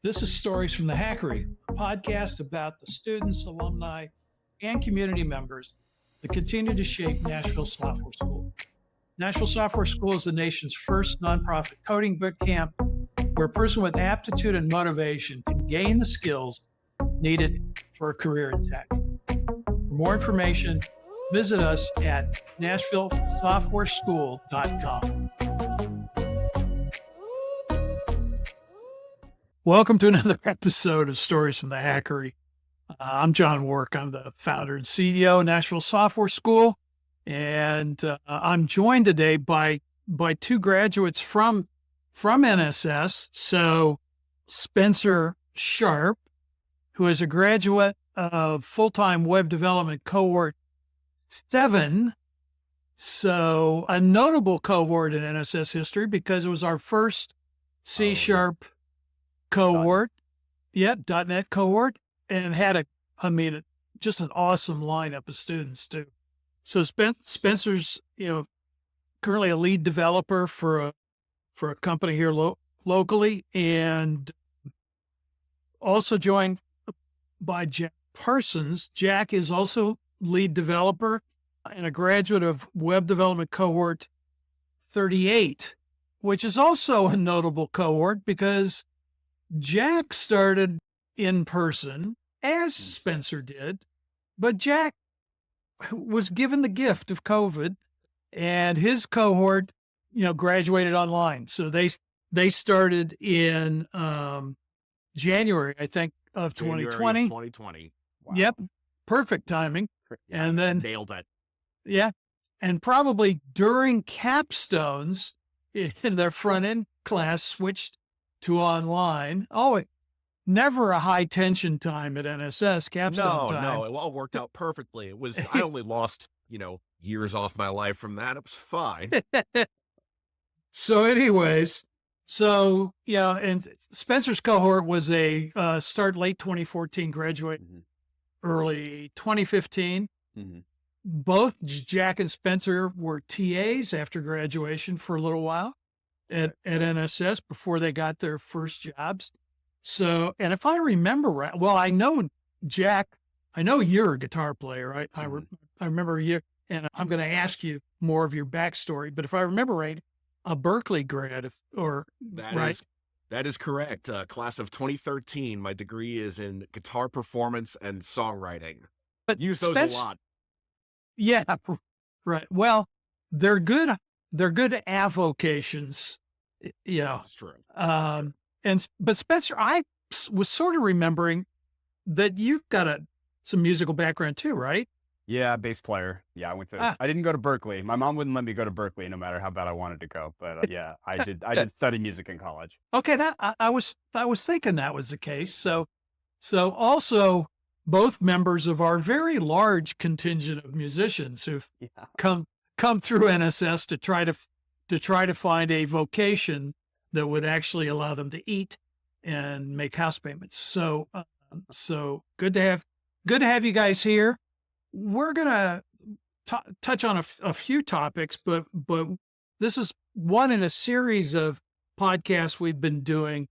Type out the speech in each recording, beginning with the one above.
This is Stories from the Hackery, a podcast about the students, alumni, and community members that continue to shape Nashville Software School. Nashville Software School is the nation's first nonprofit coding boot camp where a person with aptitude and motivation can gain the skills needed for a career in tech. For more information, visit us at NashvilleSoftwareSchool.com. Welcome to another episode of Stories from the Hackery. I'm John Wark. I'm the founder and CEO of Nashville Software School. And I'm joined today by two graduates from NSS. So Spencer Sharpe, who is a graduate of full-time web development cohort 7. So a notable cohort in NSS history because it was our first C# cohort. .NET cohort, and had just an awesome lineup of students too. So Spencer's, currently a lead developer for a company here locally, and also joined by Jack Parsons. Jack is also lead developer and a graduate of web development cohort 38, which is also a notable cohort because Jack started in person as Spencer did, but Jack was given the gift of COVID, and his cohort, graduated online. So they started in January, I think, of 2020. 2020. Wow. Yep. Perfect timing. Yeah, and then nailed it. Yeah. And probably during capstones in their front end class switched to online. Never a high tension time at NSS capstone time. No, it all worked out perfectly. It was, I only lost, years off my life from that. It was fine. So anyways, and Spencer's cohort was a start late 2014, graduate early 2015. Mm-hmm. Both Jack and Spencer were TAs after graduation for a little while at NSS before they got their first jobs. So, and if I remember right, well, I know Jack, I know you're a guitar player, right? I remember you, and I'm going to ask you more of your backstory, but if I remember right, a Berkeley grad, That is correct. Class of 2013. My degree is in guitar performance and songwriting. But use those a lot. Yeah, right. Well, they're good avocations, That's true. But Spencer, I was sort of remembering that you've got some musical background too, right? Yeah, bass player. Yeah, I didn't go to Berkeley. My mom wouldn't let me go to Berkeley no matter how bad I wanted to go. But yeah, I did study music in college. Okay, I was thinking that was the case. So also both members of our very large contingent of musicians who've come through NSS to try to find a vocation that would actually allow them to eat and make house payments. So good to have you guys here. We're gonna touch on a few topics, but this is one in a series of podcasts we've been doing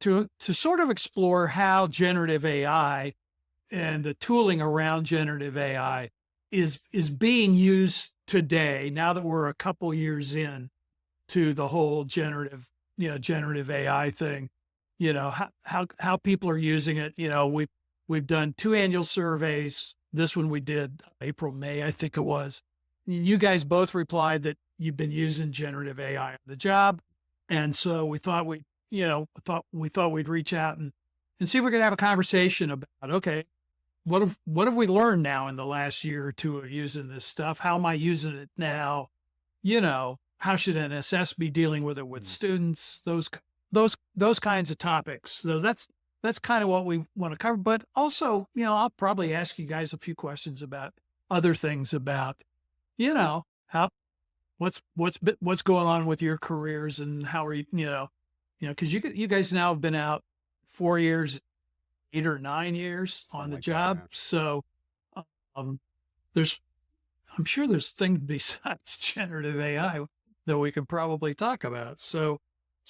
to sort of explore how generative AI and the tooling around generative AI is being used today, now that we're a couple years in to the whole generative AI thing, how people are using it. We've done 2 annual surveys. This one we did April, May, I think it was. You guys both replied that you've been using generative AI on the job. And so we thought we'd reach out and see if we could have a conversation about, okay, what have we learned now in the last year or two of using this stuff? How am I using it now? How should NSS be dealing with it with students? Those kinds of topics. So that's kind of what we want to cover. But also, I'll probably ask you guys a few questions about other things about, how what's going on with your careers and how are you, because you guys now have been out 4 years, 8 or 9 years on the job. That, So I'm sure there's things besides generative AI that we can probably talk about. So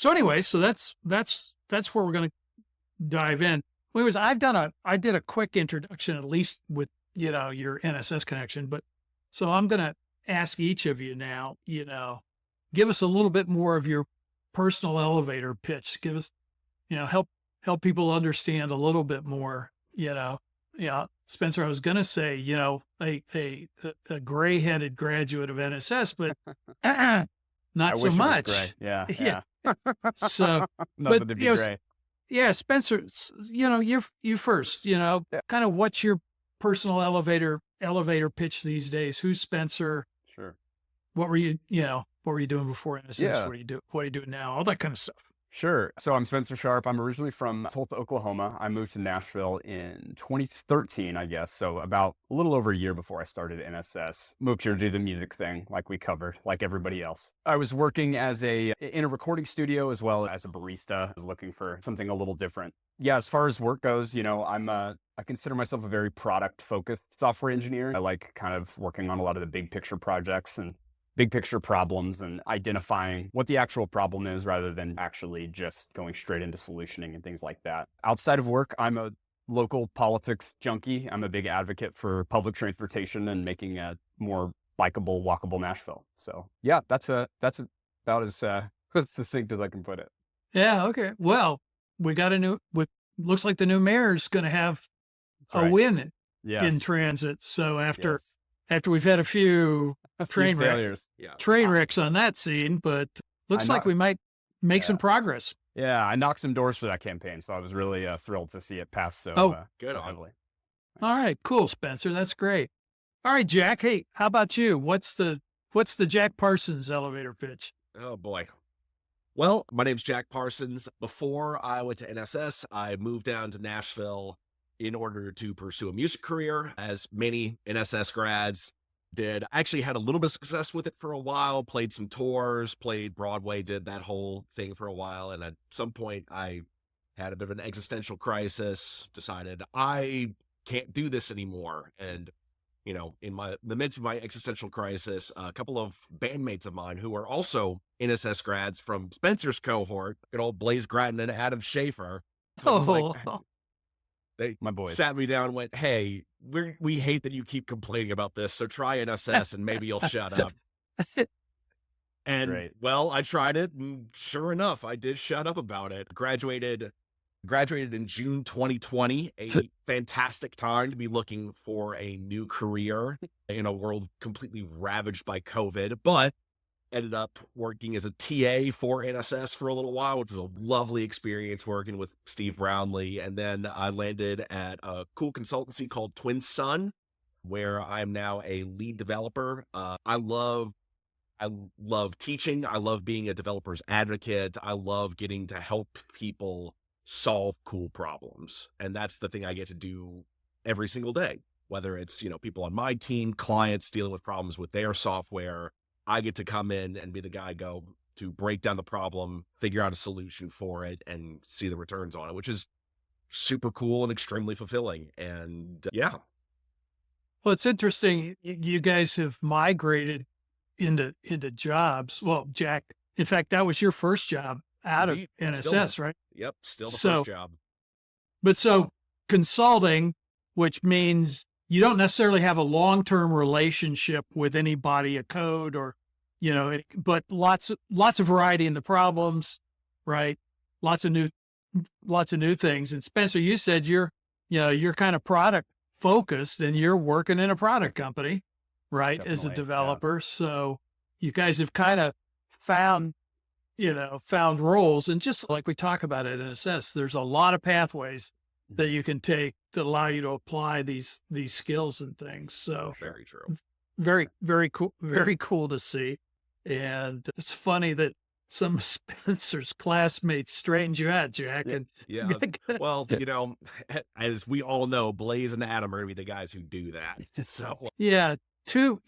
anyway, that's where we're going to dive in. I did a quick introduction, at least with, your NSS connection, but so I'm going to ask each of you now, give us a little bit more of your personal elevator pitch. Give us, help people understand a little bit more, Yeah, Spencer, I was going to say, a gray-headed graduate of NSS, but I not so wish it was much. gray. Yeah. Yeah. Yeah. So, Nothing but to be gray. yeah, Spencer, you first. Yeah. Kind of what's your personal elevator pitch these days? Who's Spencer? Sure. What were you doing before NSS? Yeah. What are you doing now? All that kind of stuff. Sure. So I'm Spencer Sharpe. I'm originally from Tulsa, Oklahoma. I moved to Nashville in 2013, I guess. So about a little over a year before I started NSS. Moved here to do the music thing, like we covered, like everybody else. I was working in a recording studio as well as a barista. I was looking for something a little different. Yeah, as far as work goes, I consider myself a very product-focused software engineer. I like kind of working on a lot of the big picture projects and big picture problems and identifying what the actual problem is rather than actually just going straight into solutioning and things like that. Outside of work, I'm a local politics junkie. I'm a big advocate for public transportation and making a more bikeable, walkable Nashville. So yeah, that's about as succinct as I can put it. Yeah. Okay. Well, we got looks like the new mayor's going to have That's right. win Yes. in transit. So after Yes. we've had a few train failures. train wrecks on that scene, but looks like we might make some progress. Yeah, I knocked some doors for that campaign, so I was really thrilled to see it pass so good so on. heavily. All right, cool, Spencer. That's great. All right, Jack. Hey, how about you? What's the Jack Parsons elevator pitch? Oh boy. Well, my name's Jack Parsons. Before I went to NSS, I moved down to Nashville in order to pursue a music career, as many NSS grads did. I actually had a little bit of success with it for a while, played some tours, played Broadway, did that whole thing for a while. And at some point I had a bit of an existential crisis, decided I can't do this anymore. And, in the midst of my existential crisis, a couple of bandmates of mine who were also NSS grads from Spencer's cohort, good old Blaze Grattan and Adam Schaefer, they My boys sat me down and went, "Hey, we hate that you keep complaining about this, so try NSS and maybe you'll shut up." And Great. well, I tried it, and sure enough, I did shut up about it. Graduated in June 2020, a fantastic time to be looking for a new career in a world completely ravaged by COVID, but ended up working as a TA for NSS for a little while, which was a lovely experience working with Steve Brownlee. And then I landed at a cool consultancy called Twin Sun, where I'm now a lead developer. I love teaching. I love being a developer's advocate. I love getting to help people solve cool problems. And that's the thing I get to do every single day, whether it's, people on my team, clients dealing with problems with their software. I get to come in and be the guy to break down the problem, figure out a solution for it, and see the returns on it, which is super cool and extremely fulfilling. And yeah. Well, it's interesting. You guys have migrated into jobs. Well, Jack, in fact, that was your first job out Indeed. of NSS, right? Yep. Still the first job. But so consulting, which means you don't necessarily have a long-term relationship with any body of code or, but lots of variety in the problems, right? Lots of new things. And Spencer, you said you're kind of product focused and you're working in a product company, right? Definitely, As a developer. Yeah. So you guys have kind of found roles, and just like we talk about at NSS, there's a lot of pathways that you can take that allow you to apply these skills and things. So very true. Very, very cool. Very cool to see. And it's funny that some of Spencer's classmates straightened you out, Jack. And yeah. Well, as we all know, Blaze and Adam are going to be the guys who do that. So yeah, two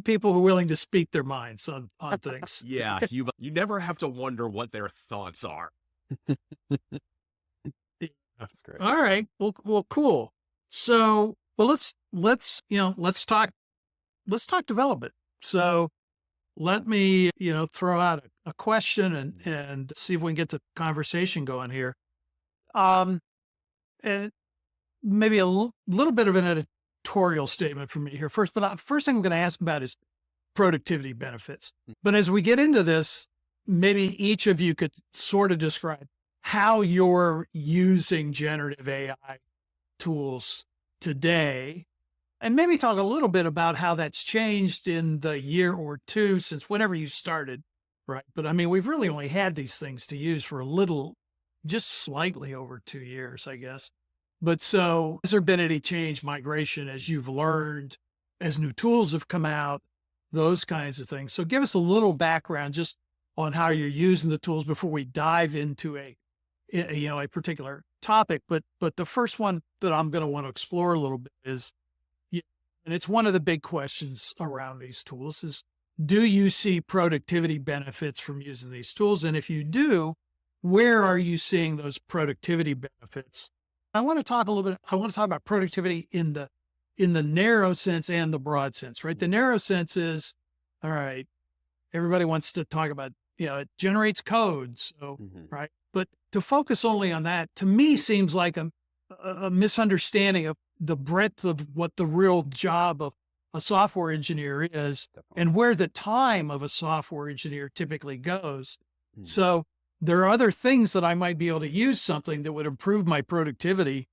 people who are willing to speak their minds on things. Yeah, you never have to wonder what their thoughts are. That's great. All right. Well, cool. So, let's talk development. So let me, throw out a question and see if we can get the conversation going here. And maybe a little bit of an editorial statement from me here first, but first thing I'm going to ask about is productivity benefits. But as we get into this, maybe each of you could sort of describe how you're using generative AI tools today, and maybe talk a little bit about how that's changed in the year or two since whenever you started, right? But I mean, we've really only had these things to use for just slightly over 2 years, I guess. But so has there been any change, migration, as you've learned, as new tools have come out, those kinds of things? So give us a little background just on how you're using the tools before we dive into a particular topic. But the first one that I'm going to want to explore a little bit is, and it's one of the big questions around these tools, is do you see productivity benefits from using these tools? And if you do, where are you seeing those productivity benefits? I want to talk about productivity in the narrow sense and the broad sense, right? The narrow sense is, all right, everybody wants to talk about, it generates code. So, right. But to focus only on that, to me, seems like a misunderstanding of the breadth of what the real job of a software engineer is. Definitely. And where the time of a software engineer typically goes. So there are other things that I might be able to use something that would improve my productivity,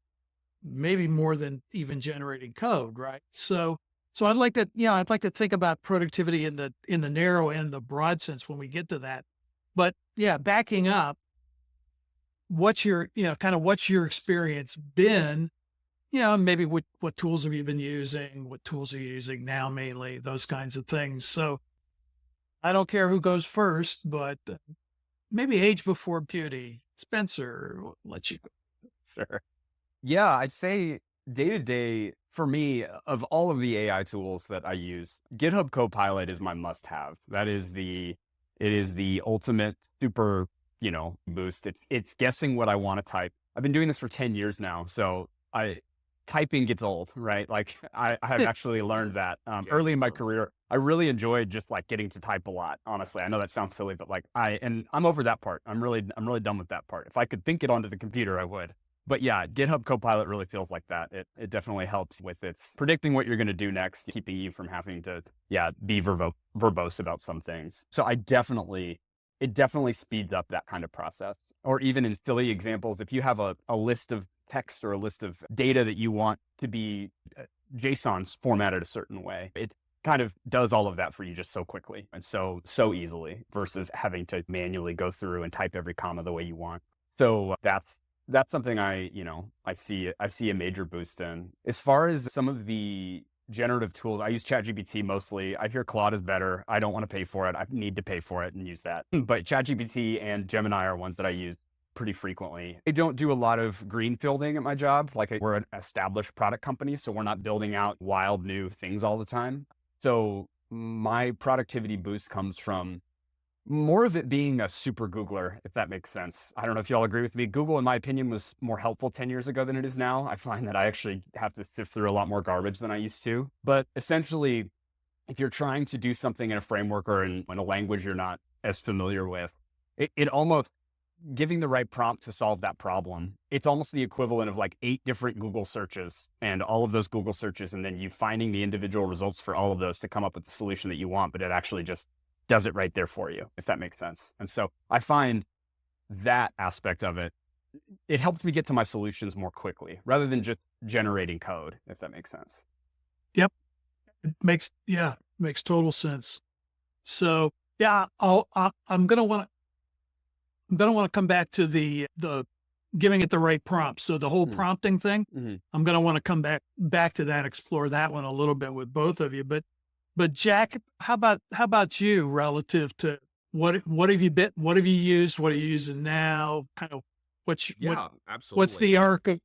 maybe more than even generating code, right? So I'd like to think about productivity in the narrow and the broad sense when we get to that. But yeah, backing up, what's your experience been? Maybe what tools have you been using? What tools are you using now mainly? Those kinds of things. So I don't care who goes first, but maybe age before beauty. Spencer, we'll let you go. Sure. Yeah, I'd say day to day for me, of all of the AI tools that I use, GitHub Copilot is my must have. It is the ultimate super, boost. It's guessing what I want to type. I've been doing this for 10 years now. So typing gets old, right? Like I have actually learned that early in my career. I really enjoyed just like getting to type a lot. Honestly, I know that sounds silly, but like I'm over that part. I'm really done with that part. If I could think it onto the computer, I would. But yeah, GitHub Copilot really feels like that. It definitely helps with its predicting what you're going to do next, keeping you from having to be verbose about some things. So it definitely speeds up that kind of process. Or even in silly examples, if you have a list of text or a list of data that you want to be JSON's formatted a certain way, it kind of does all of that for you just so quickly and so easily versus having to manually go through and type every comma the way you want. So that's something I see a major boost in. As far as some of the generative tools, I use ChatGPT mostly. I hear Claude is better. I don't want to pay for it. I need to pay for it and use that. But ChatGPT and Gemini are ones that I use pretty frequently. I don't do a lot of greenfielding at my job. Like we're an established product company, so we're not building out wild new things all the time. So my productivity boost comes from more of it being a super Googler, if that makes sense. I don't know if you all agree with me. Google, in my opinion, was more helpful 10 years ago than it is now. I find that I actually have to sift through a lot more garbage than I used to. But essentially, if you're trying to do something in a framework or in a language you're not as familiar with, it almost, giving the right prompt to solve that problem, it's almost the equivalent of like 8 different Google searches and all of those Google searches, and then you finding the individual results for all of those to come up with the solution that you want, but it actually just does it right there for you, if that makes sense. And so I find that aspect of it helps me get to my solutions more quickly rather than just generating code, if that makes sense. Yep. It makes total sense. So yeah, I'm going to want to come back to the giving it the right prompt. So the whole prompting thing, I'm going to want to come back to that, explore that one a little bit with both of you. But Jack, how about you relative to what have you used? What are you using now? Kind of absolutely.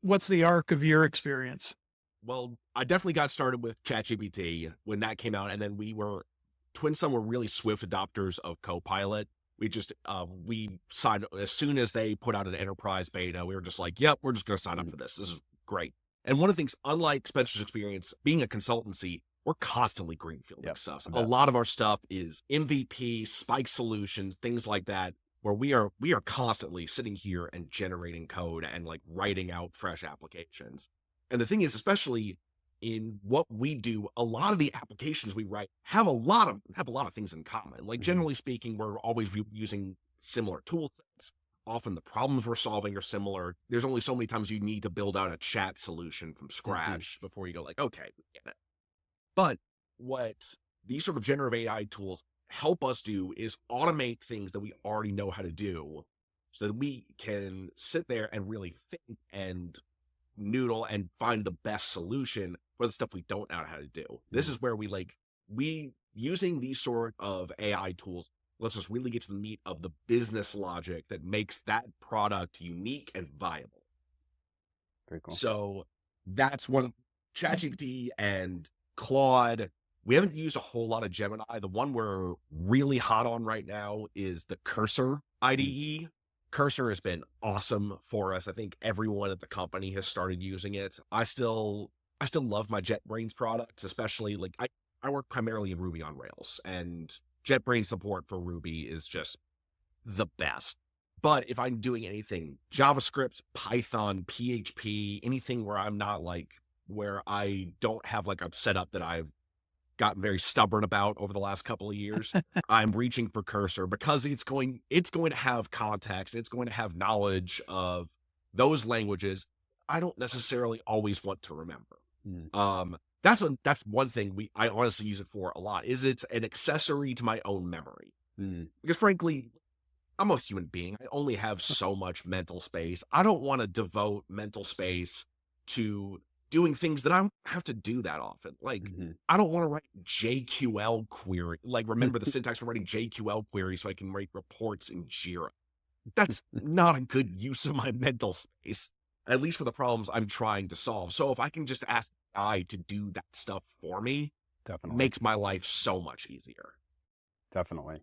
What's the arc of your experience? Well, I definitely got started with ChatGPT when that came out, and then Twin Sun were really swift adopters of Copilot. We signed as soon as they put out an enterprise beta. We were just like, yep, we're just going to sign up for this. This is great. And one of the things, unlike Spencer's experience, being a consultancy, we're constantly greenfielding Yep, stuff. I A bet. lot of our stuff is MVP, spike solutions, things like that, where we are constantly sitting here and generating code and like writing out fresh applications. And the thing is, especially in what we do, a lot of the applications we write have a lot of things in common. Like, Mhm. generally speaking, we're always using similar tool sets. Often the problems we're solving are similar. There's only so many times you need to build out a chat solution from scratch before you go like, okay, we get it. But what these sort of generative AI tools help us do is automate things that we already know how to do so that we can sit there and really think and noodle and find the best solution for the stuff we don't know how to do. This is where we using these sort of AI tools lets us really get to the meat of the business logic that makes that product unique and viable. Very cool. So that's one. ChatGPT and Claude, we haven't used a whole lot of Gemini. The one we're really hot on right now is the Cursor IDE. Cursor has been awesome for us. I think everyone at the company has started using it. I still love my JetBrains products, especially like I work primarily in Ruby on Rails, and JetBrains support for Ruby is just the best. But if I'm doing anything JavaScript, Python, PHP, anything where I'm not like, where I don't have like a setup that I've gotten very stubborn about over the last couple of years, I'm reaching for Cursor because it's going to have context. It's going to have knowledge of those languages I don't necessarily always want to remember. That's one thing I honestly use it for a lot, is it's an accessory to my own memory. Because frankly, I'm a human being. I only have so much mental space. I don't want to devote mental space to doing things that I don't have to do that often. Like, I don't want to write JQL query, like remember the syntax for writing JQL query so I can write reports in Jira. That's not a good use of my mental space, at least for the problems I'm trying to solve. So if I can just ask AI to do that stuff for me, Definitely. makes my life so much easier. Definitely.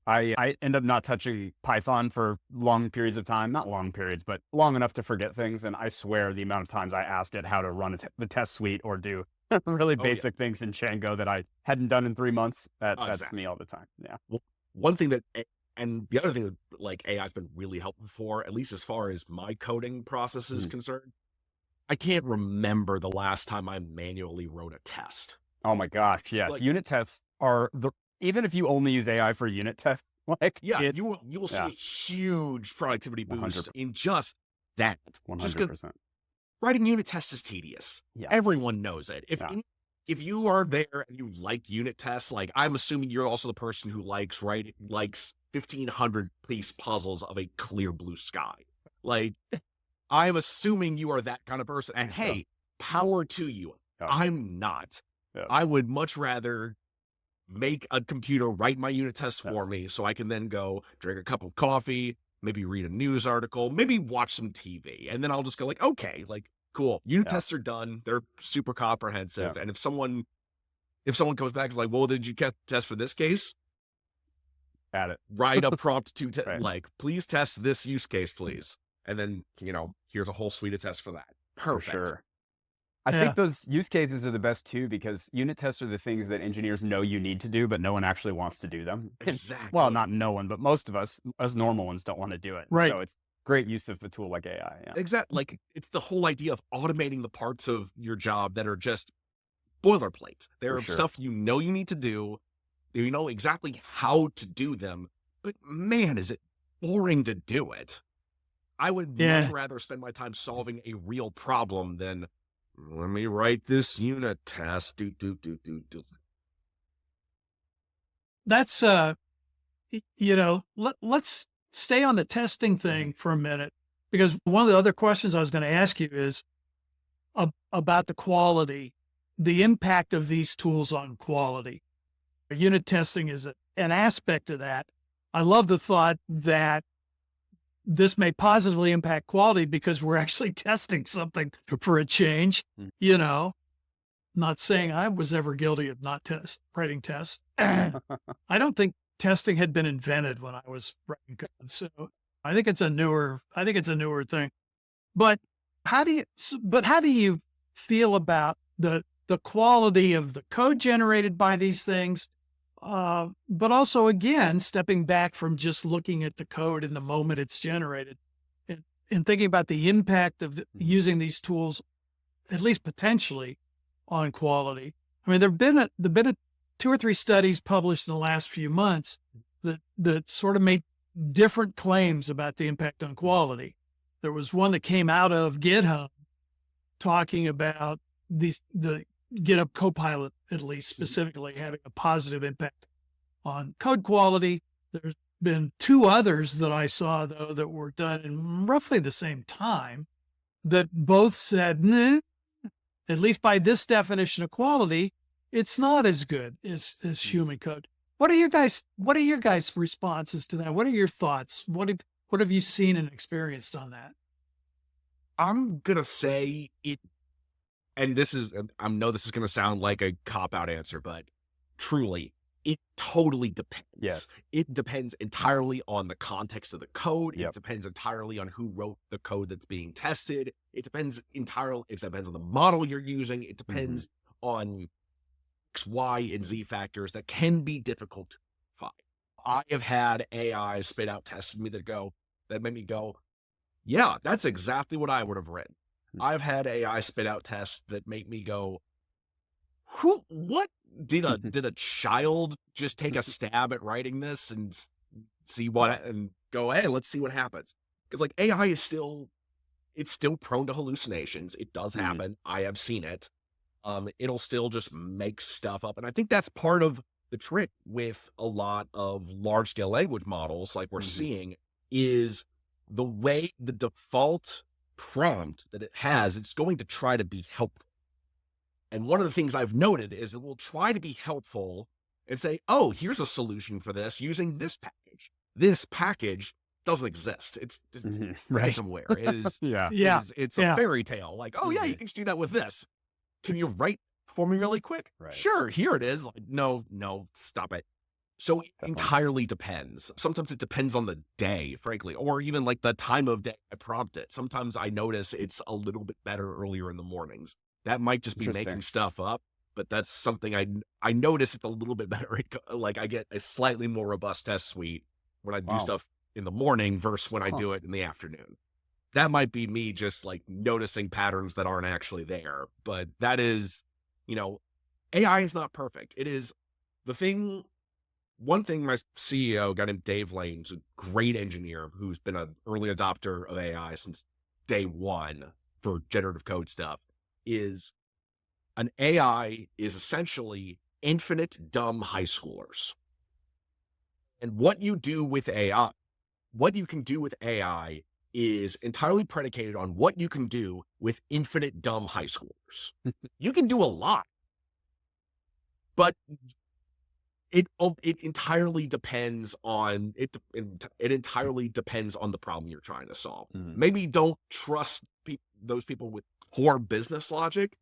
I end up not touching Python for long periods of time, not long periods, but long enough to forget things. And I swear the amount of times I asked it how to run the test suite or do really basic things in Django that I hadn't done in 3 months, that's me all the time. Yeah. Well, one thing and the other thing that like AI has been really helpful for, at least as far as my coding process is concerned, I can't remember the last time I manually wrote a test. Oh my gosh, yes. Like, unit tests are even if you only use AI for unit tests, like you will see a huge productivity boost 100%. in just that. 100%. Writing unit tests is tedious. Yeah. Everyone knows it. If you are there and you like unit tests, like I'm assuming you're also the person who likes 1,500 piece puzzles of a clear blue sky. Like, I'm assuming you are that kind of person. And hey, power to you. I'm not. I would much rather make a computer write my unit tests for me so I can then go drink a cup of coffee, maybe read a news article, maybe watch some TV. And then I'll just go like, okay, like, cool. Unit tests are done. They're super comprehensive. And if someone comes back and is like, well, did you test for this case? Add it. Write a prompt to like, please test this use case, please. And then, here's a whole suite of tests for that. Perfect. For sure. I think those use cases are the best too, because unit tests are the things that engineers know you need to do, but no one actually wants to do them. Exactly. Well, not no one, but most of us normal ones don't want to do it. Right. So it's great use of a tool like AI. Yeah. Exactly. Like, it's the whole idea of automating the parts of your job that are just boilerplate. They're stuff you need to do. You know exactly how to do them, but man, is it boring to do it. I would much rather spend my time solving a real problem than let me write this unit test. That's let's stay on the testing thing for a minute, because one of the other questions I was going to ask you is about the quality, the impact of these tools on quality. Unit testing is an aspect of that. I love the thought that this may positively impact quality because we're actually testing something for a change, Not saying I was ever guilty of not writing tests. I don't think testing had been invented when I was writing code. So I think it's a newer thing. But how do you feel about the the quality of the code generated by these things, but also, again, stepping back from just looking at the code in the moment it's generated and thinking about the impact of using these tools, at least potentially, on quality. I mean, there've been 2 or 3 studies published in the last few months that sort of made different claims about the impact on quality. There was one that came out of GitHub talking about the GitHub Copilot, at least specifically, having a positive impact on code quality. There's been 2 others that I saw, though, that were done in roughly the same time that both said, nah, at least by this definition of quality, it's not as good as human code. What are your guys' responses to that? What are your thoughts? What have you seen and experienced on that? I'm gonna say it, and I know this is gonna sound like a cop-out answer, but truly, it totally depends. Yeah. It depends entirely on the context of the code. Yep. It depends entirely on who wrote the code that's being tested. It depends on the model you're using. It depends on X, Y, and Z factors that can be difficult to find. I have had AI spit out tests that made me go, yeah, that's exactly what I would have written. I've had AI spit out tests that make me go, what did a child just take a stab at writing this and see and go, hey, let's see what happens. Because like AI is still prone to hallucinations. It does happen. I have seen it. It'll still just make stuff up. And I think that's part of the trick with a lot of large scale language models like we're seeing is the way the default prompt that it has, it's going to try to be helpful. And one of the things I've noted is it will try to be helpful and say, oh, here's a solution for this using this package. This package doesn't exist. It's ransomware. It is, it's a fairy tale. Like, oh yeah, you can just do that with this. Can you write for me really quick? Right. Sure, here it is. Like, no, stop it. So it entirely depends. Sometimes it depends on the day, frankly, or even like the time of day I prompt it. Sometimes I notice it's a little bit better earlier in the mornings. That might just be making stuff up, but that's something I notice it's a little bit better. Like I get a slightly more robust test suite when I do stuff in the morning versus when I do it in the afternoon. That might be me just like noticing patterns that aren't actually there, but that is, AI is not perfect. It is one thing my CEO, a guy named Dave Lane, who's a great engineer who's been an early adopter of AI since day one for generative code stuff, is an AI is essentially infinite dumb high schoolers. And what you do with AI, what you can do with AI is entirely predicated on what you can do with infinite dumb high schoolers. You can do a lot, but it entirely depends on it entirely depends on the problem you're trying to solve. Maybe don't trust those people with core business logic,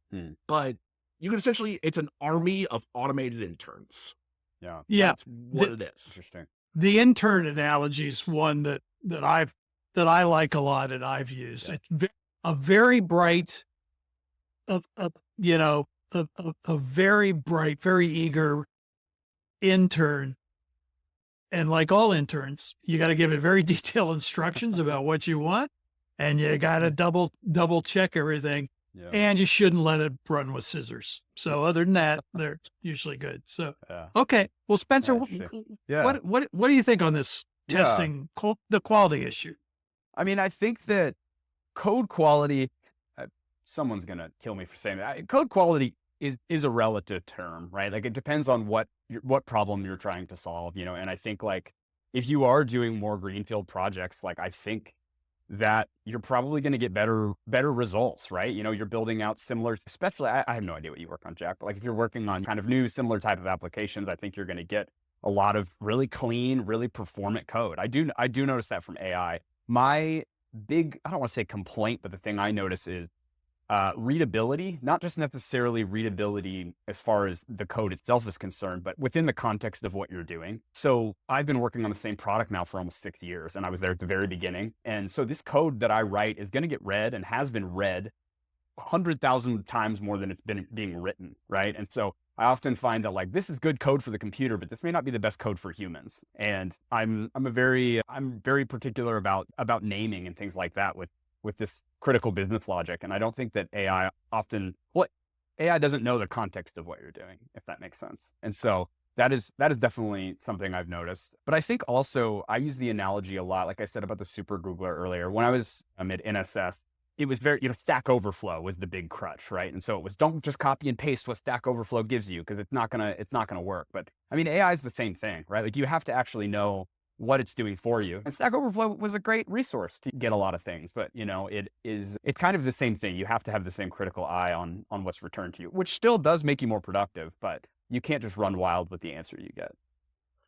but you can essentially, it's an army of automated interns. Yeah. That's what it is. Interesting. The intern analogy is one that I like a lot and I've used. It's a very bright, a very bright, very eager intern. And like all interns, you got to give it very detailed instructions about what you want. And you got to double check everything. Yeah. And you shouldn't let it run with scissors. So other than that, they're usually good. So, okay. Well, Spencer, what do you think on this testing, the quality issue? I mean, I think that code quality, someone's going to kill me for saying that. Code quality is a relative term, right? Like it depends on what problem you're trying to solve, and I think like if you are doing more greenfield projects, like I think that you're probably going to get better results, right? You're building out similar, especially, I have no idea what you work on, Jack, but like if you're working on kind of new, similar type of applications, I think you're going to get a lot of really clean, really performant code. I do notice that from AI. My big, I don't want to say complaint, but the thing I notice is readability, not just necessarily readability as far as the code itself is concerned, but within the context of what you're doing. So I've been working on the same product now for almost 6 years, and I was there at the very beginning. And so this code that I write is going to get read and has been read 100,000 times more than it's been being written, right? And so I often find that like this is good code for the computer, but this may not be the best code for humans. And I'm very particular about naming and things like that with this critical business logic. And I don't think that AI doesn't know the context of what you're doing, if that makes sense. And so that is definitely something I've noticed. But I think also I use the analogy a lot, like I said about the super Googler earlier. When I was at NSS, it was very, Stack Overflow was the big crutch, right? And so it was, don't just copy and paste what Stack Overflow gives you, because it's not gonna work. But I mean, AI is the same thing, right? Like you have to actually know what it's doing for you. And Stack Overflow was a great resource to get a lot of things, but it's kind of the same thing. You have to have the same critical eye on what's returned to you, which still does make you more productive, but you can't just run wild with the answer you get.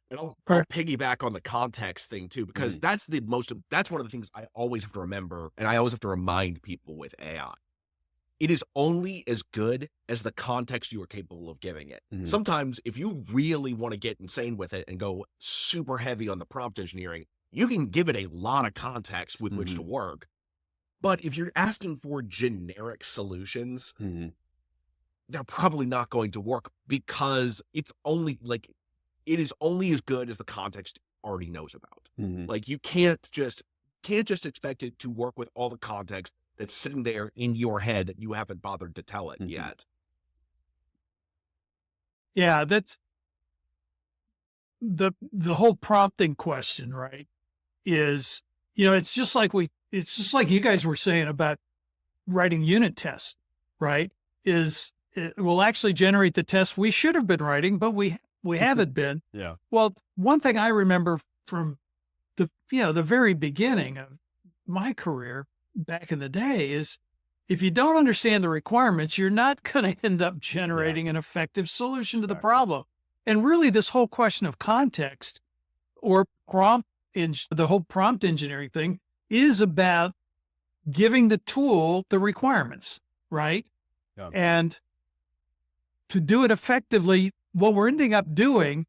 And I'll piggyback on the context thing too, because that's one of the things I always have to remember. And I always have to remind people with AI. It is only as good as the context you are capable of giving it. Sometimes if you really want to get insane with it and go super heavy on the prompt engineering, you can give it a lot of context with which to work. But if you're asking for generic solutions, they're probably not going to work, because it is only as good as the context it already knows about. Like you can't just expect it to work with all the context that's sitting there in your head that you haven't bothered to tell it yet. Yeah, that's the whole prompting question, right? Is, it's just like you guys were saying about writing unit tests, right? Is it will actually generate the tests we should have been writing, but we haven't been. Yeah. Well, one thing I remember from the very beginning of my career back in the day is, if you don't understand the requirements, you're not going to end up generating an effective solution to the problem. And really, this whole question of context or the whole prompt engineering thing is about giving the tool the requirements, right? Yeah. And to do it effectively, what we're ending up doing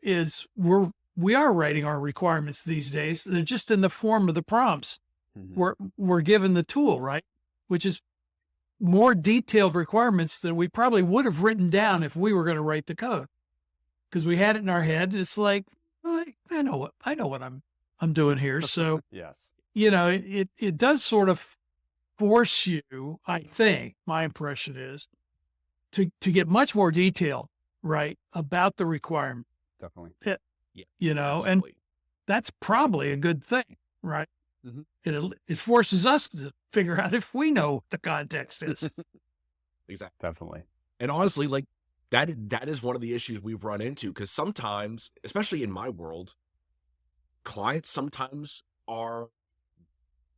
is we are writing our requirements these days. They're just in the form of the prompts. We're given the tool, right? Which is more detailed requirements than we probably would have written down if we were going to write the code, because we had it in our head. And it's like, I know what I'm doing here. So yes, it does sort of force you, I think, my impression is, to get much more detail, right, about the requirement. Definitely. And that's probably a good thing, right? It forces us to figure out if we know what the context is. Exactly. Definitely. And honestly, like that is one of the issues we've run into, because sometimes, especially in my world, clients sometimes are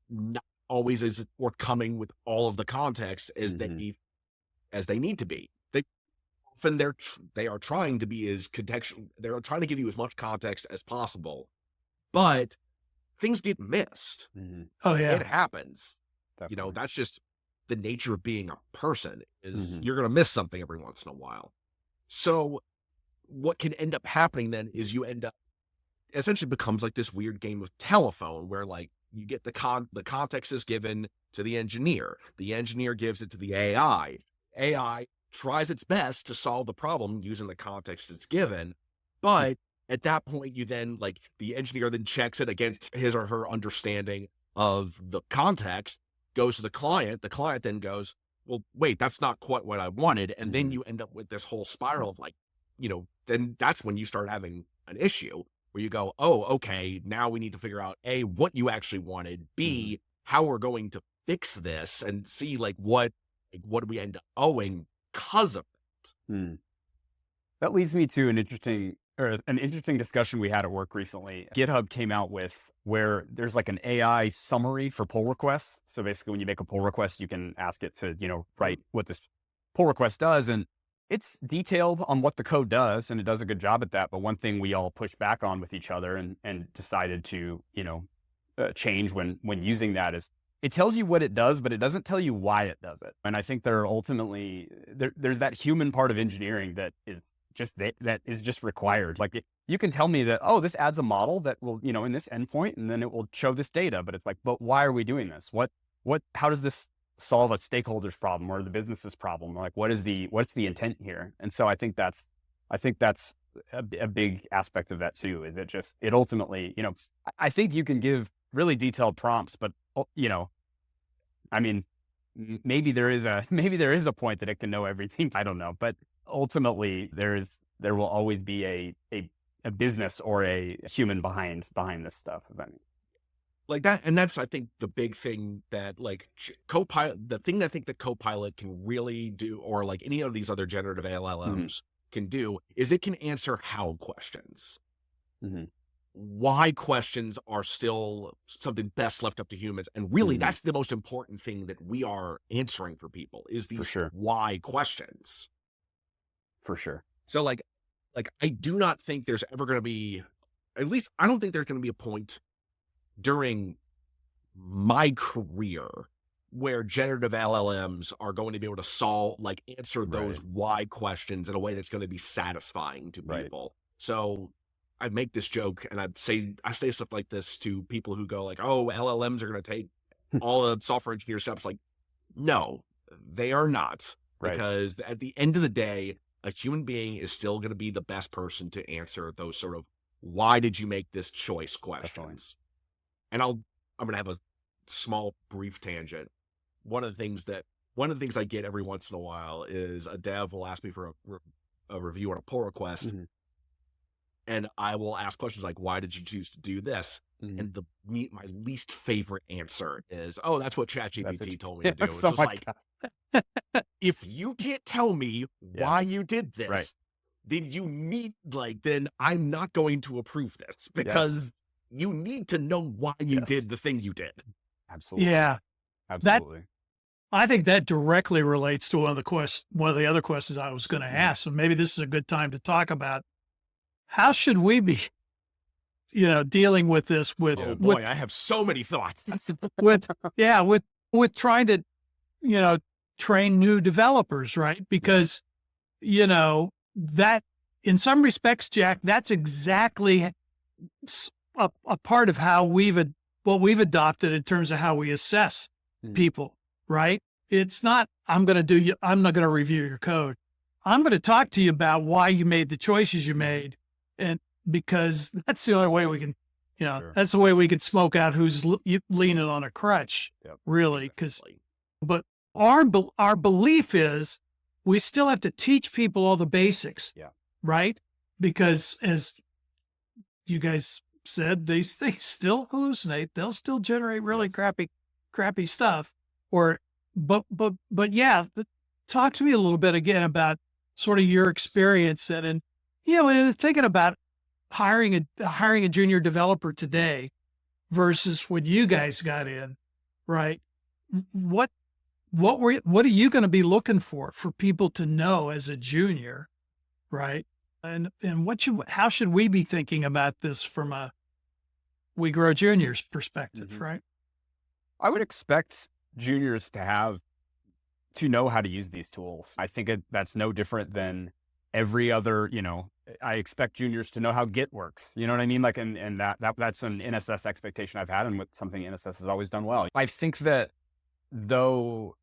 not always as forthcoming with all of the context as they need to be. They are trying to be as contextual. They're trying to give you as much context as possible, but things get missed. Oh yeah, it happens. Definitely. That's just the nature of being a person, is you're going to miss something every once in a while. So what can end up happening then is you end up, essentially becomes like this weird game of telephone, where like you get the context is given to the engineer gives it to the AI tries its best to solve the problem using the context it's given, but at that point, you then, like, the engineer then checks it against his or her understanding of the context, goes to the client then goes, well, wait, that's not quite what I wanted. And then you end up with this whole spiral of like, then that's when you start having an issue where you go, oh, okay, now we need to figure out A, what you actually wanted, B, how we're going to fix this, and C, like what do we end up owing because of it. That leads me to an interesting discussion we had at work recently. GitHub came out with where there's like an AI summary for pull requests. So basically when you make a pull request, you can ask it to, write what this pull request does. And it's detailed on what the code does, and it does a good job at that. But one thing we all pushed back on with each other and decided to, change when using that is, it tells you what it does, but it doesn't tell you why it does it. And I think there's that human part of engineering that is just required. Like you can tell me that, oh, this adds a model that will, in this endpoint, and then it will show this data. But it's like, but why are we doing this? How does this solve a stakeholder's problem or the business's problem. Like, what's the intent here? And so I think that's a big aspect of that too. Is it ultimately, I think you can give really detailed prompts, but I mean, maybe there is a point that it can know everything. I don't know, but ultimately there will always be a business or a human behind this stuff. Like that. And that's, I think, the big thing that like Copilot, the thing I think that Copilot can really do, or like any of these other generative LLMs can do, is it can answer how questions. Why questions are still something best left up to humans. And really, that's the most important thing that we are answering for people, is these why questions. For sure. So like I do not think there's ever going to be, at least I don't think there's going to be a point during my career where generative LLMs are going to be able to answer those why questions in a way that's going to be satisfying to people. So I make this joke and I say stuff like this to people who go like, oh, LLMs are going to take all the software engineer stuff. It's like, no, they are not. Because at the end of the day, a human being is still going to be the best person to answer those sort of, why did you make this choice questions? Definitely. And I'm going to have a small brief tangent. One of the things I get every once in a while is a dev will ask me for a review on a pull request. And I will ask questions like, why did you choose to do this? And my least favorite answer is, oh, that's what ChatGPT told me to do. It's just like, if you can't tell me why you did this, then then I'm not going to approve this, because you need to know why you did the thing you did. Absolutely. Yeah. Absolutely. I think that directly relates to one of the other questions I was going to ask. So maybe this is a good time to talk about, how should we be, dealing with this I have so many thoughts. with trying to, train new developers, right? Because, that in some respects, Jack, that's exactly a part of how what we've adopted in terms of how we assess people, right? It's not, I'm not going to review your code. I'm going to talk to you about why you made the choices you made. And because that's the only way we can, that's the way we can smoke out who's leaning on a crutch, really. But our belief is we still have to teach people all the basics, right? Because as you guys said, these things still hallucinate. They'll still generate really crappy stuff. But talk to me a little bit again about sort of your experience and thinking about hiring a junior developer today versus when you guys got in, right? What are you going to be looking for people to know as a junior, right? And how should we be thinking about this from a We Grow Juniors perspective, right? I would expect juniors to know how to use these tools. I think that's no different than every other, I expect juniors to know how Git works. You know what I mean? Like, and that's an NSS expectation I've had, and with something NSS has always done well. I think that, though,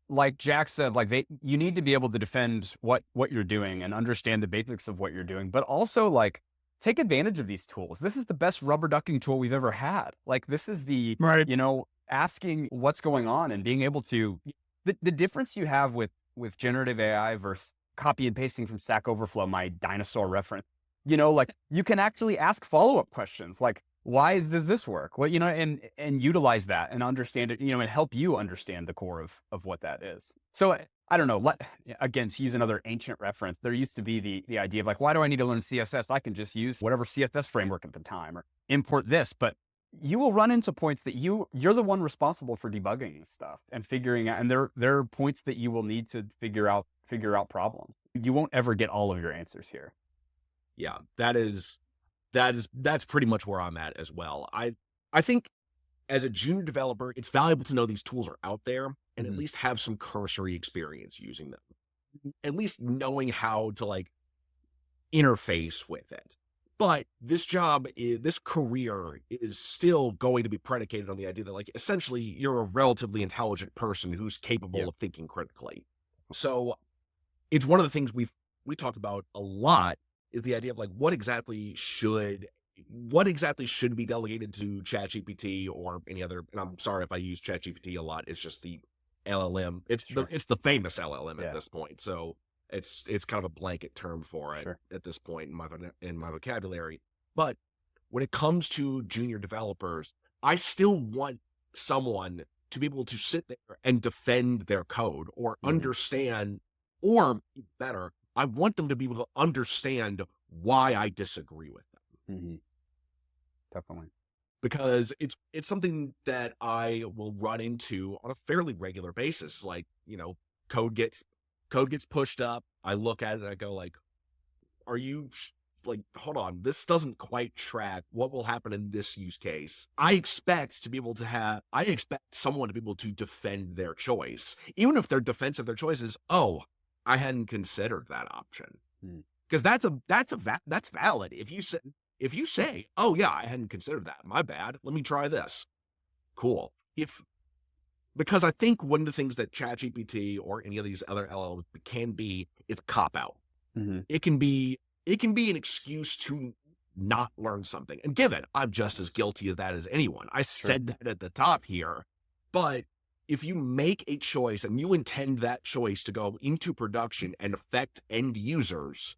like Jack said, you need to be able to defend what you're doing and understand the basics of what you're doing, but also take advantage of these tools. This is the best rubber ducking tool we've ever had. Like, this is the, asking what's going on and being able to, the difference you have with generative AI versus copy and pasting from Stack Overflow, my dinosaur reference, you can actually ask follow-up questions like, why does this work? Well, and utilize that and understand it, and help you understand the core of what that is. So I don't know, again, to use another ancient reference, there used to be the idea of why do I need to learn CSS? I can just use whatever CSS framework at the time or import this, but you will run into points that you're the one responsible for debugging this stuff and figuring out, and there are points that you will need to figure out problems. You won't ever get all of your answers here. Yeah, that's pretty much where I'm at as well. I think as a junior developer, it's valuable to know these tools are out there and at least have some cursory experience using them. At least knowing how to interface with it. But this career is still going to be predicated on the idea that, like, essentially you're a relatively intelligent person who's capable of thinking critically. So it's one of the things we talked about a lot, is the idea of, like, what exactly should be delegated to ChatGPT or any other. And I'm sorry if I use ChatGPT a lot. It's just the LLM. It's the famous LLM at this point. So it's kind of a blanket term for it at this point in my vocabulary. But when it comes to junior developers, I still want someone to be able to sit there and defend their code or understand, or better, I want them to be able to understand why I disagree with them. Definitely. Because it's something that I will run into on a fairly regular basis. Like, code gets pushed up. I look at it and I go, like, are you like, hold on, this doesn't quite track what will happen in this use case. I expect someone to be able to defend their choice, even if their defense of their choice is, oh, I hadn't considered that option. Because that's valid. If you say, oh yeah, I hadn't considered that, my bad, let me try this. Cool. Because I think one of the things that ChatGPT or any of these other LLMs can be is a cop-out. It can be an excuse to not learn something. And given I'm just as guilty of that as anyone, I said that at the top here. But if you make a choice and you intend that choice to go into production and affect end users,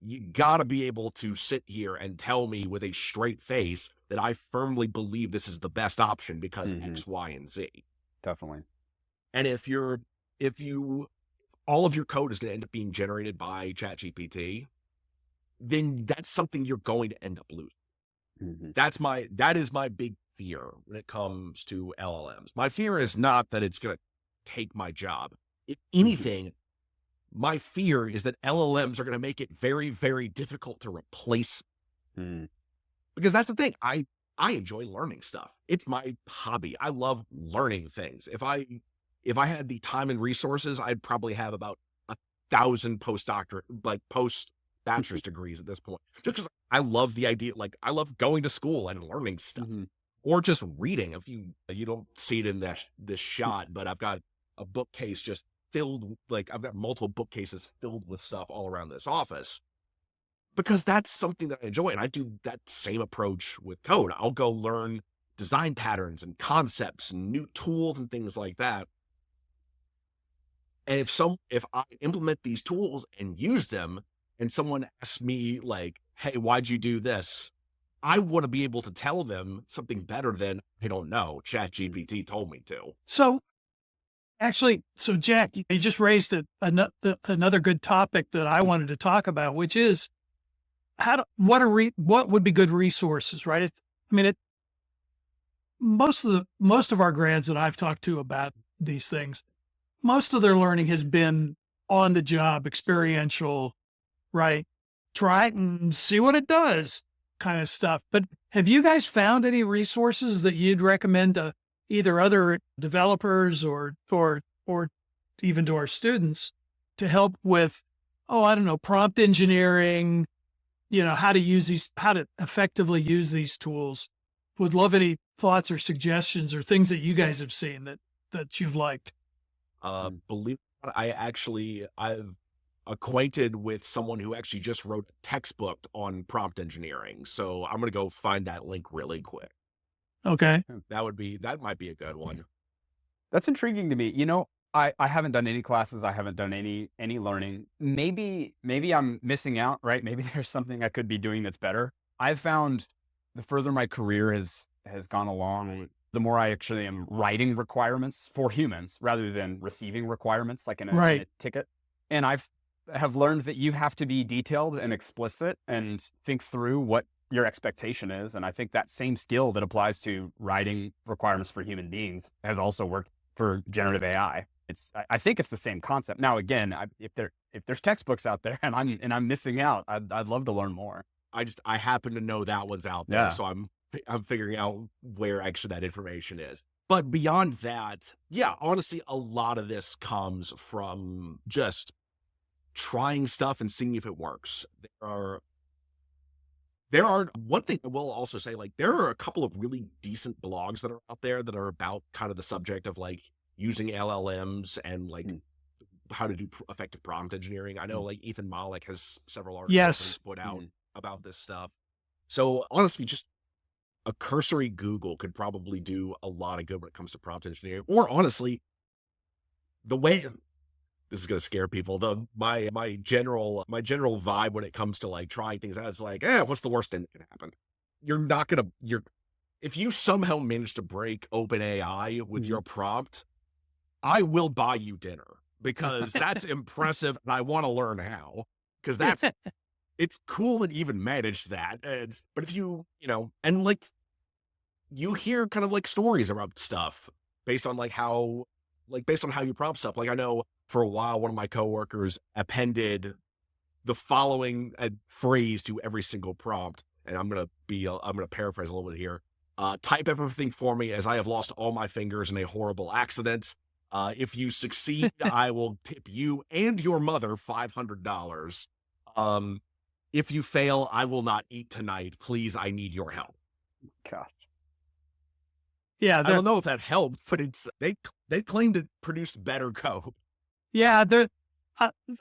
you gotta be able to sit here and tell me with a straight face that I firmly believe this is the best option because X, Y, and Z. Definitely. And if all of your code is going to end up being generated by ChatGPT, then that's something you're going to end up losing. That is my big fear when it comes to LLMs. My fear is not that it's going to take my job. If anything, my fear is that LLMs are going to make it very, very difficult to replace. Because that's the thing. I enjoy learning stuff. It's my hobby. I love learning things. If I had the time and resources, I'd probably have about 1,000 post-bachelor's degrees at this point. Just because I love the idea, like, I love going to school and learning stuff, or just reading. If you don't see it in this shot, but I've got a bookcase just filled, like, I've got multiple bookcases filled with stuff all around this office. Because that's something that I enjoy. And I do that same approach with code. I'll go learn design patterns and concepts and new tools and things like that. And if I implement these tools and use them and someone asks me, like, hey, why'd you do this? I want to be able to tell them something better than, I don't know, ChatGPT told me to. So Jack, you just raised another good topic that I wanted to talk about, which is what would be good resources, right? Most of our grads that I've talked to about these things, most of their learning has been on the job, experiential, right? Try it and see what it does kind of stuff. But have you guys found any resources that you'd recommend to either other developers or even to our students to help with, I don't know, prompt engineering, how to effectively use these tools? Would love any thoughts or suggestions or things that you guys have seen that you've liked. Believe it or not, I've acquainted with someone who actually just wrote a textbook on prompt engineering. So I'm going to go find that link really quick. Okay. That might be a good one. That's intriguing to me. I haven't done any classes. I haven't done any learning. Maybe I'm missing out, right? Maybe there's something I could be doing that's better. I've found the further my career has gone along, the more I actually am writing requirements for humans rather than receiving requirements like in a ticket. And have learned that you have to be detailed and explicit and think through what your expectation is. And I think that same skill that applies to writing requirements for human beings has also worked for generative AI. I think it's the same concept. Now, again, if there's textbooks out there and I'm missing out, I'd love to learn more. I happen to know that one's out there, so I'm figuring out where actually that information is. But beyond that, yeah, honestly, a lot of this comes from just trying stuff and seeing if it works. There are one thing I will also say, like, there are a couple of really decent blogs that are out there that are about kind of the subject of like using LLMs and like how to do effective prompt engineering. I know like Ethan Malik has several articles that he's Yes. put out about this stuff. So honestly, just a cursory Google could probably do a lot of good when it comes to prompt engineering. Or honestly, the way this is going to scare people. My general vibe when it comes to like trying things out is like, what's the worst thing that can happen? If you somehow manage to break OpenAI with your prompt, I will buy you dinner because that's impressive and I want to learn how, because it's cool that you even managed that. But if you and like you hear kind of like stories about stuff based on how you prompt stuff. Like I know for a while, one of my coworkers appended the following phrase to every single prompt. And I'm going to paraphrase a little bit here. Type everything for me as I have lost all my fingers in a horrible accident. If you succeed, I will tip you and your mother $500. If you fail, I will not eat tonight. Please, I need your help. Gosh. Yeah. I don't know if that helped, but they claimed it produced better code. Yeah.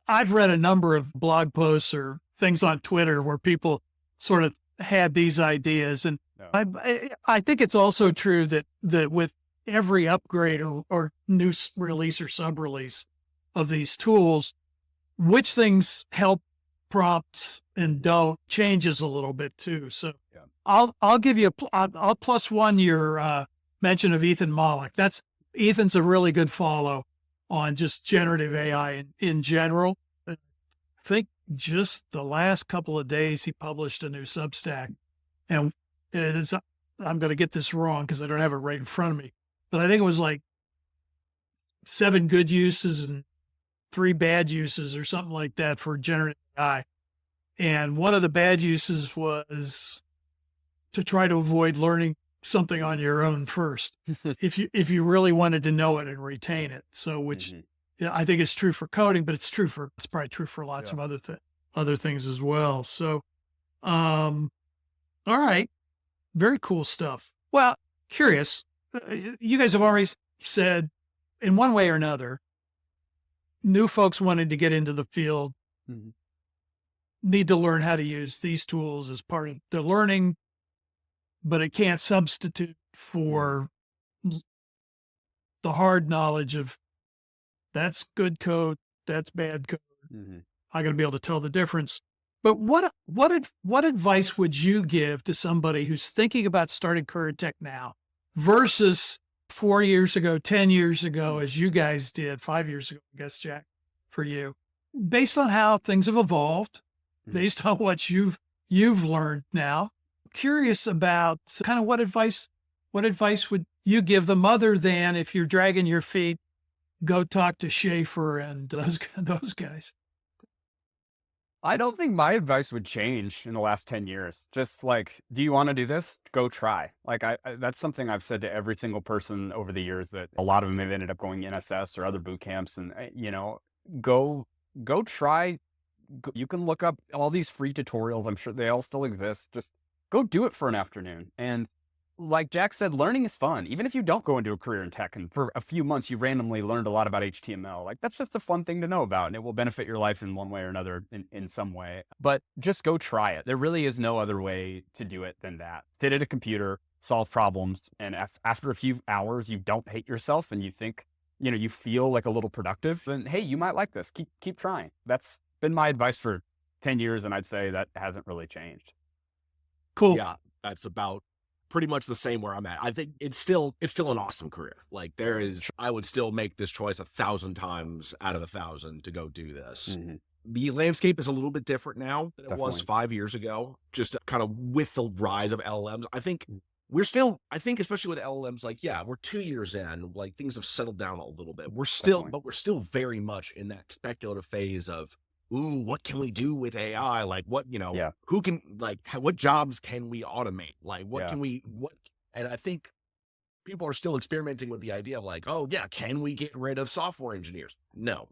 I've read a number of blog posts or things on Twitter where people sort of had these ideas. And I think it's also true that with every upgrade or new release or sub-release of these tools, which things help prompts and don't changes a little bit too. So I'll give you I'll plus one your mention of Ethan Malik. Ethan's a really good follow on just generative AI in general. I think just the last couple of days he published a new Substack, and it is, I'm going to get this wrong because I don't have it right in front of me, but I think it was like 7 good uses and 3 bad uses or something like that for generative AI. And one of the bad uses was to try to avoid learning something on your own first, if you really wanted to know it and retain it. So, which I think is true for coding, but it's probably true for lots of other things as well. So, all right, very cool stuff. Well, curious, you guys have already said in one way or another, new folks wanting to get into the field need to learn how to use these tools as part of the learning, but it can't substitute for the hard knowledge of that's good code, that's bad code. I got to be able to tell the difference. But what advice would you give to somebody who's thinking about starting career tech now versus 4 years ago, 10 years ago, as you guys did, 5 years ago, I guess, Jack, for you, based on how things have evolved, based on what you've learned now? Curious about kind of what advice would you give them other than, if you're dragging your feet, go talk to Schaefer and those guys? I don't think my advice would change in the last 10 years. Just like, do you want to do this? Go try. Like that's something I've said to every single person over the years, that a lot of them have ended up going NSS or other boot camps, and go try. You can look up all these free tutorials. I'm sure they all still exist. Just go do it for an afternoon. And like Jack said, learning is fun. Even if you don't go into a career in tech and for a few months you randomly learned a lot about HTML, like that's just a fun thing to know about, and it will benefit your life in one way or another in some way. But just go try it. There really is no other way to do it than that. Sit at a computer, solve problems, and after a few hours you don't hate yourself and you think, you feel like a little productive, then hey, you might like this. Keep trying. That's been my advice for 10 years, and I'd say that hasn't really changed. Cool. Yeah, that's about pretty much the same where I'm at. I think it's still an awesome career. Like I would still make this choice 1,000 times out of 1,000 to go do this. The landscape is a little bit different now than it was 5 years ago, just kind of with the rise of LLMs. I think especially with LLMs, like, we're 2 years in, like things have settled down a little bit. We're still very much in that speculative phase of, ooh, what can we do with AI? Like what, who can, like, what jobs can we automate? Like and I think people are still experimenting with the idea of like, oh yeah, can we get rid of software engineers? No,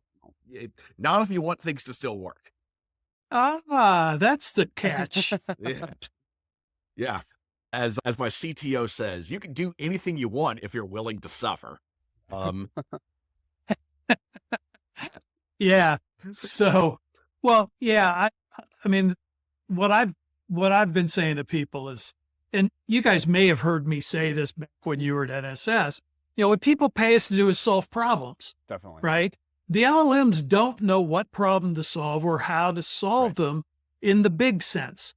not if you want things to still work. That's the catch. Yeah. As my CTO says, you can do anything you want if you're willing to suffer. Yeah. So, well, yeah, I mean, what I've what I've been saying to people is, and you guys may have heard me say this back when you were at NSS, what people pay us to do is solve problems, Definitely. right? The LLMs don't know what problem to solve or how to solve them in the big sense,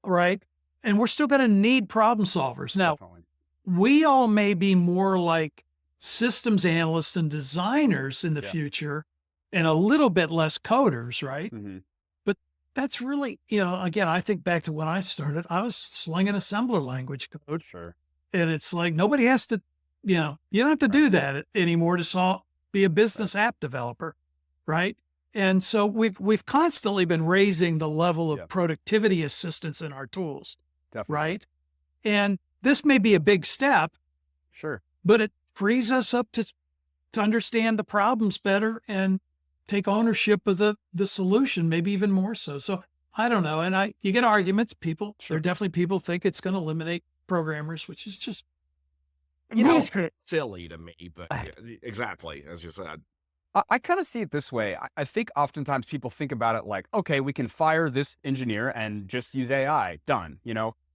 right? And we're still going to need problem solvers. Now, Definitely. we all may be more like systems analysts and designers in the Yeah. future and a little bit less coders, right? Mm-hmm. But that's really, again, I think back to when I started, I was slinging assembler language code. Sure. And it's like nobody has to, you don't have to do that anymore to be a business app developer, right? And so we've constantly been raising the level of productivity assistance in our tools, Definitely. right? And this may be a big step, Sure, but it frees us up to understand the problems better and take ownership of the solution, maybe even more so. So I don't know. And you get arguments. There are definitely people think it's going to eliminate programmers, which is just, silly to me, but exactly as you said. I kind of see it this way. I think oftentimes people think about it like, okay, we can fire this engineer and just use AI. Done.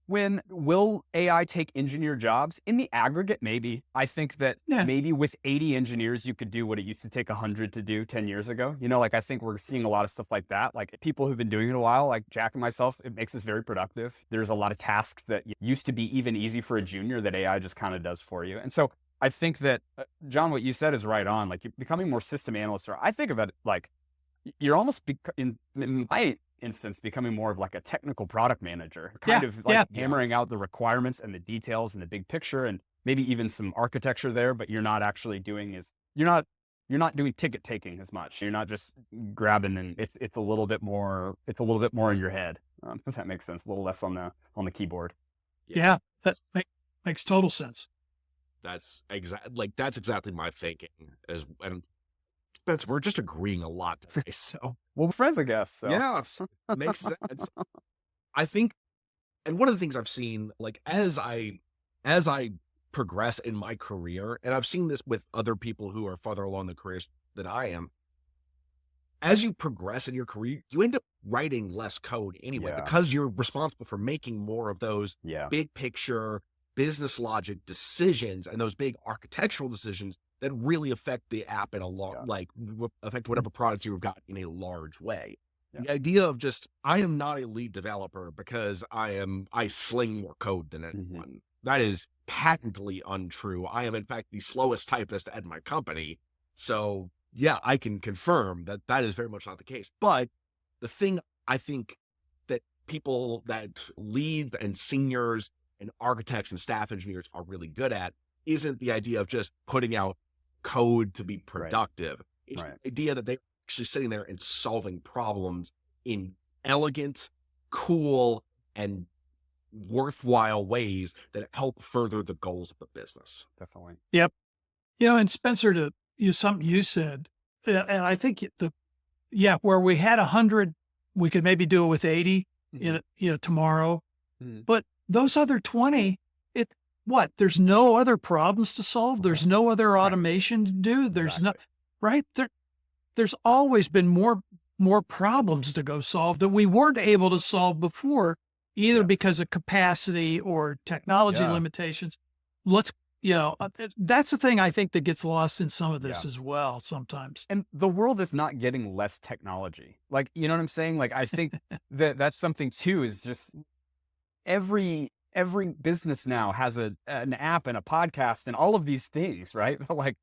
When will AI take engineer jobs? In the aggregate, maybe. I think that maybe with 80 engineers, you could do what it used to take 100 to do 10 years ago. I think we're seeing a lot of stuff like that. Like people who've been doing it a while, like Jack and myself, it makes us very productive. There's a lot of tasks that used to be even easy for a junior that AI just kind of does for you. And so I think that, John, what you said is right on. Like you're becoming more system analyst, or I think of it like you're almost in my instance becoming more of like a technical product manager, kind of like hammering out the requirements and the details and the big picture, and maybe even some architecture there. But you're not actually you're not doing ticket taking as much. You're not just grabbing, and it's a little bit more. It's a little bit more in your head, if that makes sense. A little less on the keyboard. Yeah, that makes total sense. That's exactly my thinking. And Spencer, we're just agreeing a lot today. So, well, we're friends, I guess. So. Yeah, makes sense. I think, and one of the things I've seen, like as I progress in my career, and I've seen this with other people who are farther along the careers than I am, as you progress in your career, you end up writing less code anyway, because you're responsible for making more of those big picture business logic decisions and those big architectural decisions that really affect the app in affect whatever products you've got in a large way. The idea of just, I am not a lead developer because I sling more code than anyone. That is patently untrue. I am in fact the slowest typist at my company. So yeah, I can confirm that is very much not the case. But the thing I think that people that lead and seniors and architects and staff engineers are really good at isn't the idea of just putting out code to be productive. It's the idea that they're actually sitting there and solving problems in elegant, cool, and worthwhile ways that help further the goals of the business. Definitely. Yep. And Spencer, to something you said, and I think where we had 100, we could maybe do it with 80, tomorrow. But those other 20, there's no other problems to solve. There's no other automation to do. There's there's always been more problems to go solve that we weren't able to solve before, either because of capacity or technology limitations. That's the thing I think that gets lost in some of this as well sometimes. And the world is not getting less technology. Like, you know what I'm saying? Like, I think that's something too, is just every business now has an app and a podcast and all of these things, right? Like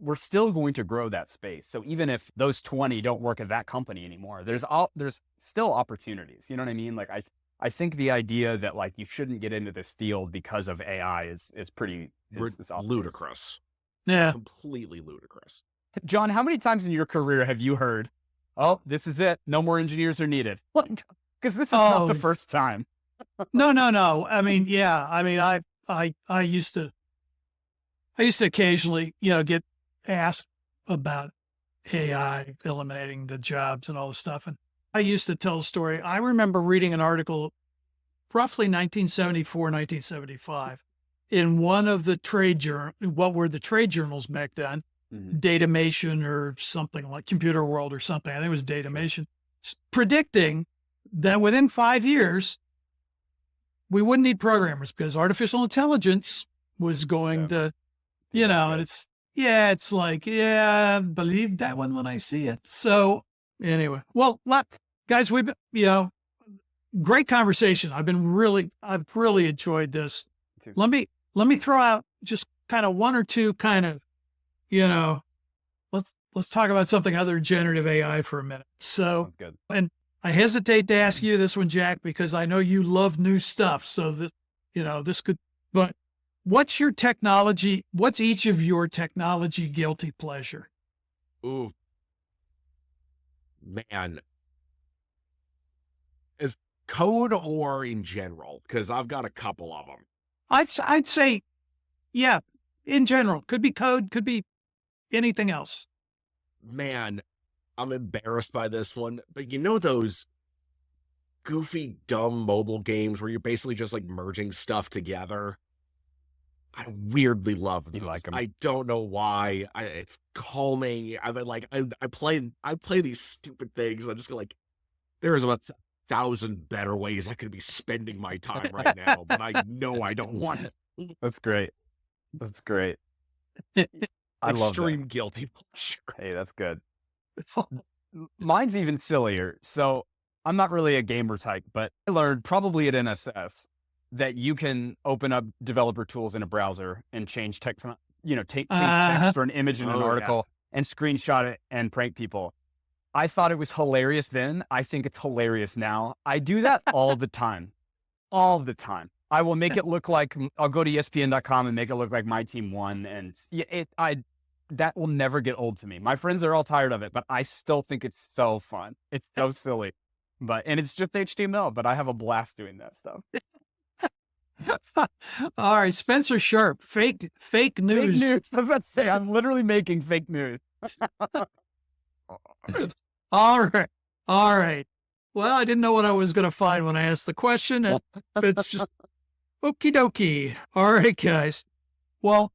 we're still going to grow that space. So even if those 20 don't work at that company anymore, there's still opportunities. You know what I mean? Like I think the idea that like you shouldn't get into this field because of AI is pretty ludicrous. Yeah. Completely ludicrous. John, how many times in your career have you heard, "Oh, this is it. No more engineers are needed"? Because this is not the first time. No. I mean, I used to occasionally, get asked about AI eliminating the jobs and all this stuff. And I used to tell the story. I remember reading an article roughly 1974, 1975, in one of the what were the trade journals back then, Datamation or something like Computer World or something. I think it was Datamation, predicting that within 5 years, we wouldn't need programmers because artificial intelligence was going to, and it's like, believe that one when I see it. So anyway, well, guys, we've been, great conversation. I've really enjoyed this. Let me throw out just kind of one or two kind of, let's talk about something other than generative AI for a minute. So, Sounds good. And I hesitate to ask you this one, Jack, because I know you love new stuff. So that, this could, but what's each of your technology guilty pleasure? Ooh, man. Is code or in general? Because I've got a couple of them. I'd say, yeah, in general. Could be code, could be anything else. Man, I'm embarrassed by this one, but those goofy, dumb mobile games where you're basically just like merging stuff together? I weirdly love those. You like 'em. I don't know why. It's calming. I play these stupid things. I'm just like, there is about 1,000 better ways I could be spending my time right now, but I know I don't want it. That's great. That's great. I love that. Extreme guilty pleasure. Hey, that's good. Mine's even sillier. So I'm not really a gamer type, but I learned probably at NSS that you can open up developer tools in a browser and change text for an image in an article and screenshot it and prank people. I thought it was hilarious then. I think it's hilarious now. I do that all the time. All the time. I will make it look like, I'll go to ESPN.com and make it look like my team won. And that will never get old to me. My friends are all tired of it, but I still think it's so fun. It's so silly. And it's just HTML, but I have a blast doing that stuff. All right, Spencer Sharpe, fake news. Fake news. I was about to say, I'm literally making fake news. All right. Well, I didn't know what I was going to find when I asked the question. And it's just okie dokie. All right, guys. Well,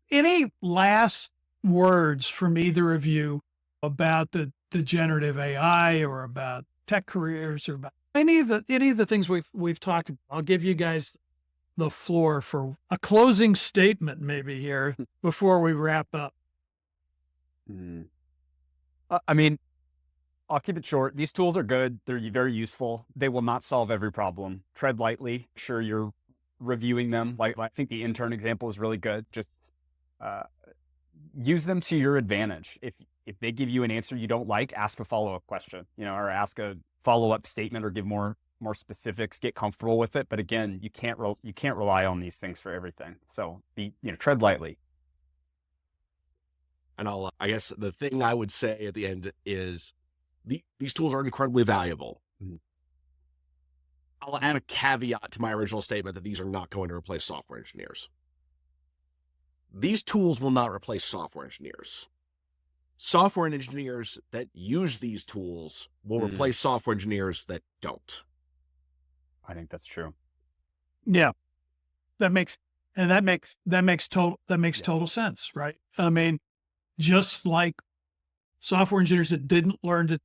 any last words from either of you about the generative AI or about tech careers or about any of the things we've talked about? I'll give you guys the floor for a closing statement maybe here before we wrap up. I mean, I'll keep it short. These tools are good. They're very useful. They will not solve every problem. Tread lightly. Sure, you're reviewing them. Like I think the intern example is really good. Just use them to your advantage. If they give you an answer you don't like, ask a follow-up question, or ask a follow-up statement or give more specifics. Get comfortable with it. But again, you can't rely on these things for everything. So tread lightly. And I guess the thing I would say at the end is these tools are incredibly valuable. I'll add a caveat to my original statement that these are not going to replace software engineers. These tools will not replace software engineers. Software engineers that use these tools will replace software engineers that don't. I think that's true. Yeah, that makes total sense, right? I mean, just like software engineers that didn't learn to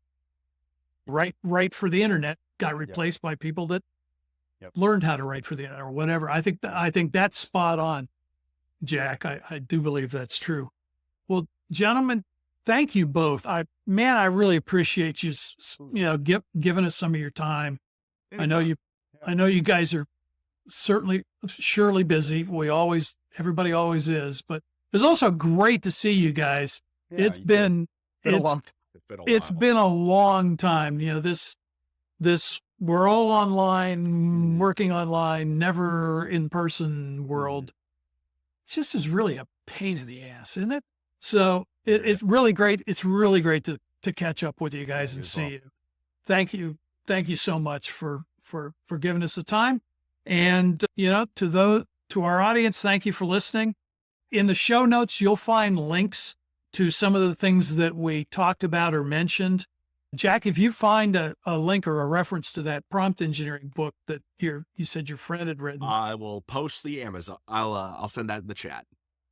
write for the internet got replaced by people that learned how to write for the internet or whatever. I think that's spot on, Jack. I do believe that's true. Well, gentlemen, thank you both. I really appreciate you, giving us some of your time. I know you guys are surely busy. Everybody always is, but it's also great to see you guys. Yeah, it's been a long time. This we're all online, working online, never in person world. It's just is really a pain in the ass, isn't it? So it's really great. It's really great to catch up with you guys and see you. Thank you so much for giving us the time. And to our audience, thank you for listening. In the show notes, you'll find links to some of the things that we talked about or mentioned. Jack, if you find a link or a reference to that prompt engineering book that you said your friend had written, I will post the Amazon. I'll send that in the chat.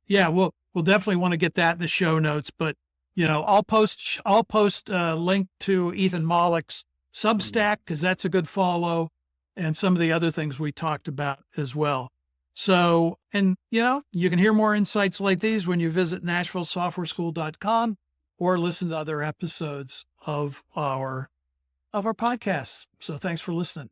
yeah, we'll definitely want to get that in the show notes. But I'll post a link to Ethan Mollick's Substack because that's a good follow, and some of the other things we talked about as well. So, and you can hear more insights like these when you visit NashvilleSoftwareSchool.com or listen to other episodes of our podcasts. So thanks for listening.